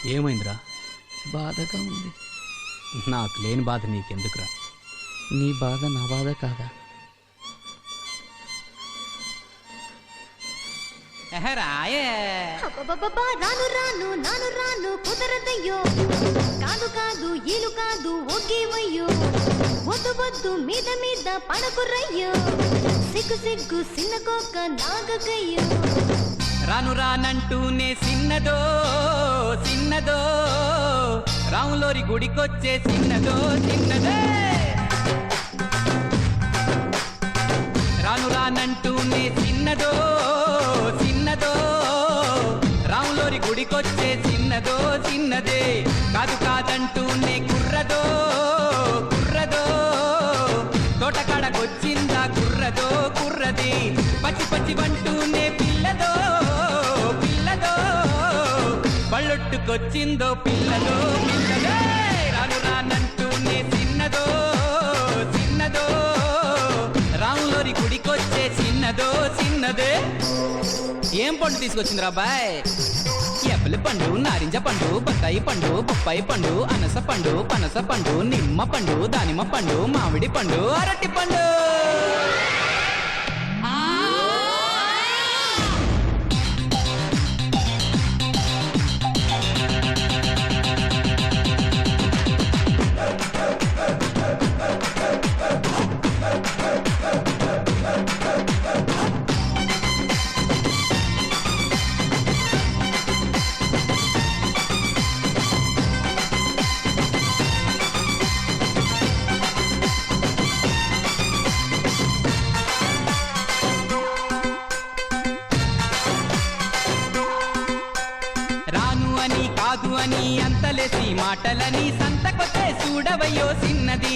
ఏమైందిరా? బాధగా ఉంది. నాకు లేని బాధ నీకెందుకురా? నీ బాధ నా బాధ కాదా? రాను రాను నాను రాను కుదరదయ్యో, కాదు కాదు ఈలు కాదు ఒగ్గేవయ్యో, వద్దు వద్దు మీద మీద పడకురయ్యో, సిగ్గు సిగ్గు సిన్నకోక నాగకయ్యో. రాను రానంటూనే సిన్నదో సిన్నదో, రాములోరి గుడికొచ్చే సిన్నదో సిన్నదే. రాను రానంటూనే సిన్నదో సిన్నదో, రాములోరి గుడికొచ్చే సిన్నదో సిన్నదే. కాదు కాదంటూనే కుర్రదో కుర్రదో, తోటకాడకొచ్చిందా కుర్రదో కుర్రది. పచ్చి పచ్చి వంటూనే పిల్లదో పిల్లదో, బళ్ళొట్టుకొచ్చిందో పిల్లదో పిల్లదే. రాను రానంటూనే సిన్నదో సిన్నదో, రాములోరి గుడికొచ్చే సిన్నదో సిన్నదే. ఏం పండు తీసుకొచ్చిందిరా బాయ్? యాపిల్ పండు, నారింజ పండు, బత్తాయి పండు, బొప్పాయి పండు, అనస పండు, పనస పండు, నిమ్మ పండు, దానిమ్మ పండు, మామిడి పండు, అరటి పండు. కాదు అని అంతలేసి మాటలని సంతకొచ్చే చూడవయ్యో సిన్నది.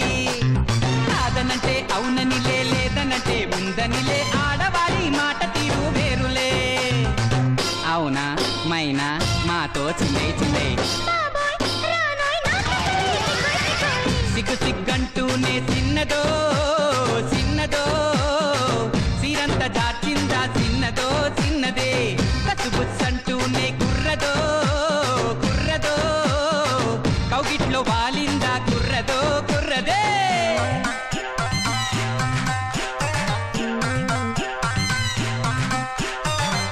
కాదనంటే అవుననిలే, లేదనంటే ఉందనిలే, ఆడవాడి మాట తీరు వేరులే. అవునా మైనా మాతో చిల్లై చిల్లై, సిగ్గు సిగ్గంటూనే సిన్నదో సిన్నదో, సీరంత దాచిందా సిన్నదో సిన్నదే. కసుబుచ్చంటూనే కుర్రదో కుర్రదో, కౌగిట్లో వాలిందా కుర్రదో కుర్రదే.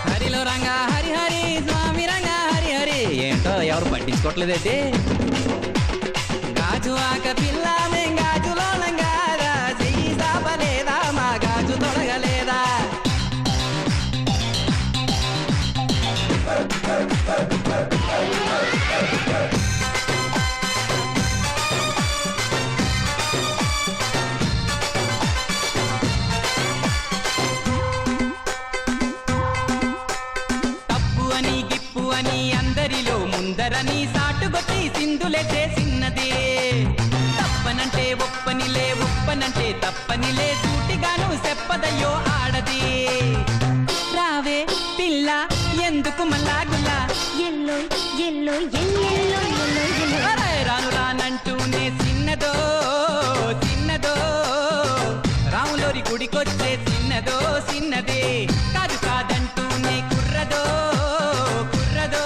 హరిలో రంగా హరి హరి, స్వామి రంగా హరి హరి. ఏంటో ఎవరు పట్టించుకోవట్లేదైతే. గాజు ఆక పిల్ల మేం గాజులో నంగారా, చెయ్యి సాపలేదా మా గాజు తొడగలేదా. తప్పు అని గిప్పు అని అందరిలో ముందరని సాటుగొచ్చి సింధులే చేసిన్నదే. తప్పనంటే ఒప్పనిలే, ఒప్పనంటే తప్పనిలే, సూటిగాను చెప్పదయ్యో ఆడది. రావే పిల్ల ఎందుకు మల్లాగుల్లా, ఎల్లో ఎల్లో ఎల్లో ఎల్లో ఎల్లో. రాను రానంటూనే సిన్నదో సిన్నదో, రాములోరి గుడికొచ్చే సిన్నదో సిన్నదే. కాదు కాదంటూనే కుర్రదో కుర్రదో,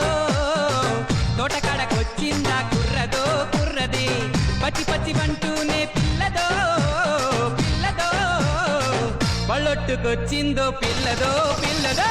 తోటకాడకొచ్చిందా కుర్రదో కుర్రది. పచ్చి పచ్చి వంటూనే పిల్లదో పిల్లదో, బళ్ళొట్టుకొచ్చిందో పిల్లదో పిల్లదో.